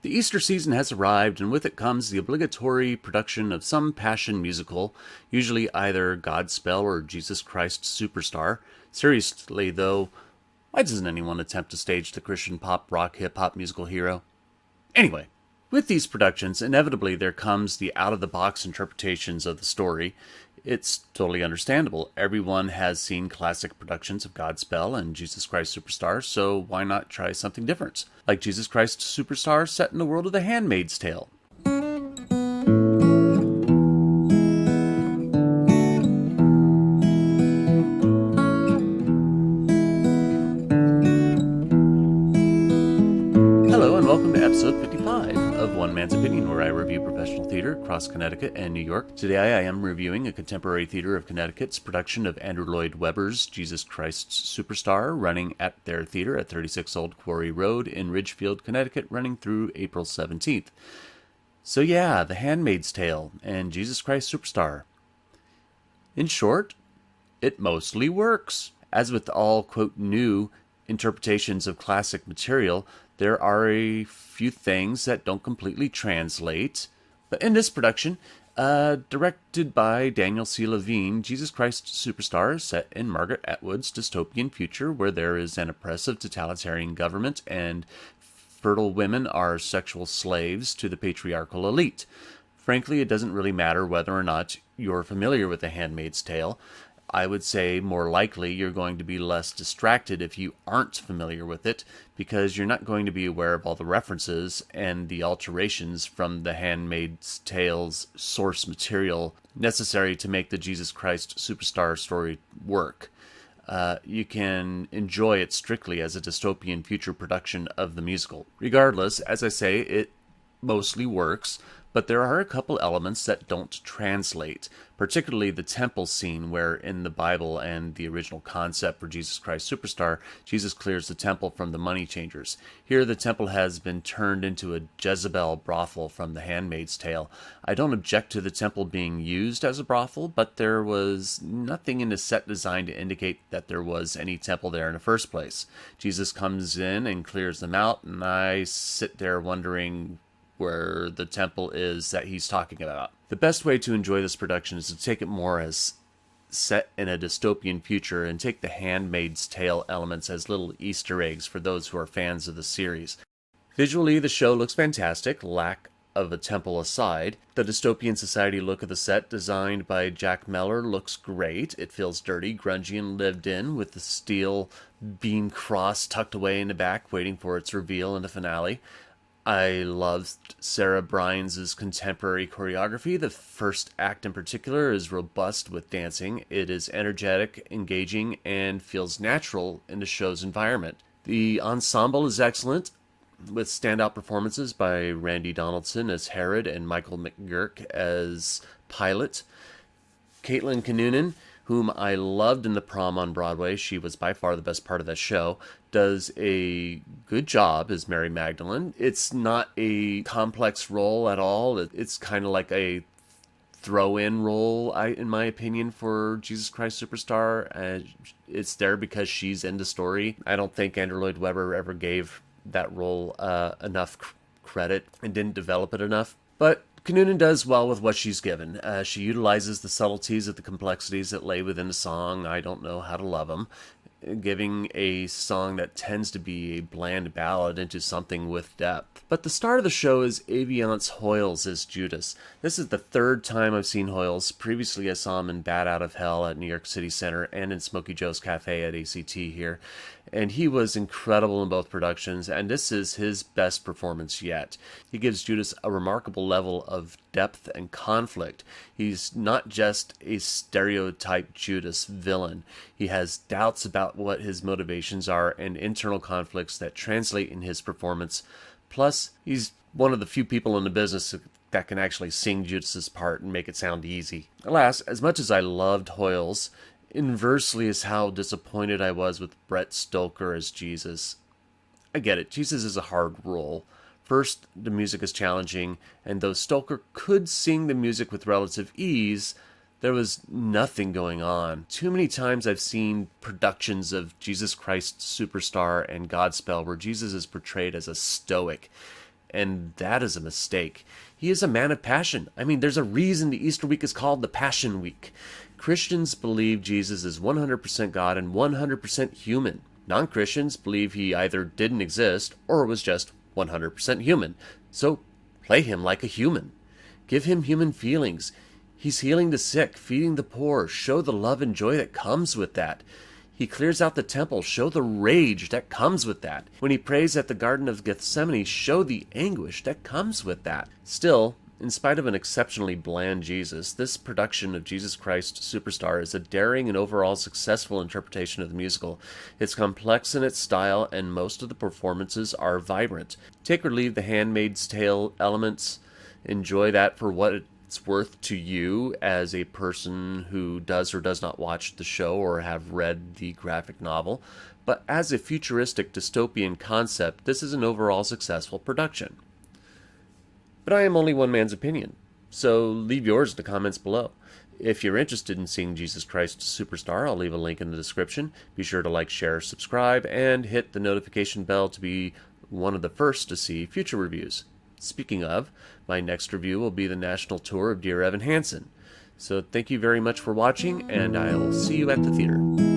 The Easter season has arrived, and with it comes the obligatory production of some passion musical, usually either Godspell or Jesus Christ Superstar. Seriously, though, why doesn't anyone attempt to stage the Christian pop, rock, hip-hop musical hero? Anyway, with these productions, inevitably there comes the out-of-the-box interpretations of the story. It's totally understandable. Everyone has seen classic productions of Godspell and Jesus Christ Superstar, so why not try something different? Like Jesus Christ Superstar set in the world of The Handmaid's Tale. Hello and welcome to episode 55 of One Man's Opinion, where I review professional theater across Connecticut and New York. Today I am reviewing a contemporary theater of Connecticut's production of Andrew Lloyd Webber's Jesus Christ Superstar, running at their theater at 36 Old Quarry Road in Ridgefield, Connecticut, running through April 17th. So yeah, The Handmaid's Tale and Jesus Christ Superstar. In short, it mostly works. As with all, quote, new interpretations of classic material, there are a few things that don't completely translate. But in this production, directed by Daniel C. Levine, Jesus Christ Superstar is set in Margaret Atwood's dystopian future where there is an oppressive totalitarian government and fertile women are sexual slaves to the patriarchal elite. Frankly, it doesn't really matter whether or not you're familiar with The Handmaid's Tale. I would say more likely you're going to be less distracted if you aren't familiar with it, because you're not going to be aware of all the references and the alterations from The Handmaid's Tale's source material necessary to make the Jesus Christ Superstar story work. You can enjoy it strictly as a dystopian future production of the musical. Regardless, as I say, it mostly works, but there are a couple elements that don't translate, particularly the temple scene where in the Bible and the original concept for Jesus Christ Superstar, Jesus clears the temple from the money changers. Here the temple has been turned into a Jezebel brothel from The Handmaid's Tale. I don't object to the temple being used as a brothel, but there was nothing in the set design to indicate that there was any temple there in the first place. Jesus comes in and clears them out, and I sit there wondering where the temple is that he's talking about. The best way to enjoy this production is to take it more as set in a dystopian future and take the Handmaid's Tale elements as little Easter eggs for those who are fans of the series. Visually, the show looks fantastic, lack of a temple aside. The dystopian society look of the set, designed by Jack Mehler, looks great. It feels dirty, grungy, and lived in, with the steel beam cross tucked away in the back, waiting for its reveal in the finale. I loved Sara Bryan's contemporary choreography. The first act in particular is robust with dancing. It is energetic, engaging, and feels natural in the show's environment. The ensemble is excellent, with standout performances by Randy Donaldson as Herod and Michael McGuirk as Pilate. Caitlin Kinnunen, whom I loved in The Prom on Broadway, she was by far the best part of that show, does a good job as Mary Magdalene. It's not a complex role at all. It's kind of like a throw-in role, in my opinion, for Jesus Christ Superstar. It's there because she's in the story. I don't think Andrew Lloyd Webber ever gave that role enough credit and didn't develop it enough. But Kinnunen does well with what she's given. She utilizes the subtleties of the complexities that lay within the song, I Don't Know How to Love Them, giving a song that tends to be a bland ballad into something with depth. But the star of the show is Avionce Hoyles as Judas. This is the third time I've seen Hoyles. Previously I saw him in Bat Out of Hell at New York City Center and in Smokey Joe's Cafe at ACT here. And he was incredible in both productions, and this is his best performance yet. He gives Judas a remarkable level of depth and conflict. He's not just a stereotype Judas villain. He has doubts about what his motivations are and internal conflicts that translate in his performance. Plus, he's one of the few people in the business that can actually sing Judas's part and make it sound easy. Alas, as much as I loved Hoyles, inversely is how disappointed I was with Brett Stoelker as Jesus. I get it, Jesus is a hard role. First, the music is challenging, and though Stoelker could sing the music with relative ease, there was nothing going on. Too many times I've seen productions of Jesus Christ Superstar and Godspell where Jesus is portrayed as a stoic. and that is a mistake. He is a man of passion. I mean, there's a reason the Easter week is called the Passion Week. Christians believe Jesus is 100% God and 100% human. Non-Christians believe he either didn't exist or was just 100% human. So play him like a human. Give him human feelings. He's healing the sick, feeding the poor. Show the love and joy that comes with that. He clears out the temple. Show the rage that comes with that. When he prays at the Garden of Gethsemane, show the anguish that comes with that. Still, in spite of an exceptionally bland Jesus, this production of Jesus Christ Superstar is a daring and overall successful interpretation of the musical. It's complex in its style, and most of the performances are vibrant. Take or leave the Handmaid's Tale elements. Enjoy that for what it's worth to you as a person who does or does not watch the show or have read the graphic novel. But as a futuristic dystopian concept, this is an overall successful production. But I am only one man's opinion, so leave yours in the comments below. If you're interested in seeing Jesus Christ Superstar, I'll leave a link in the description. Be sure to like, share, subscribe, and hit the notification bell to be one of the first to see future reviews. Speaking of, my next review will be the national tour of Dear Evan Hansen. So thank you very much for watching, and I'll see you at the theater.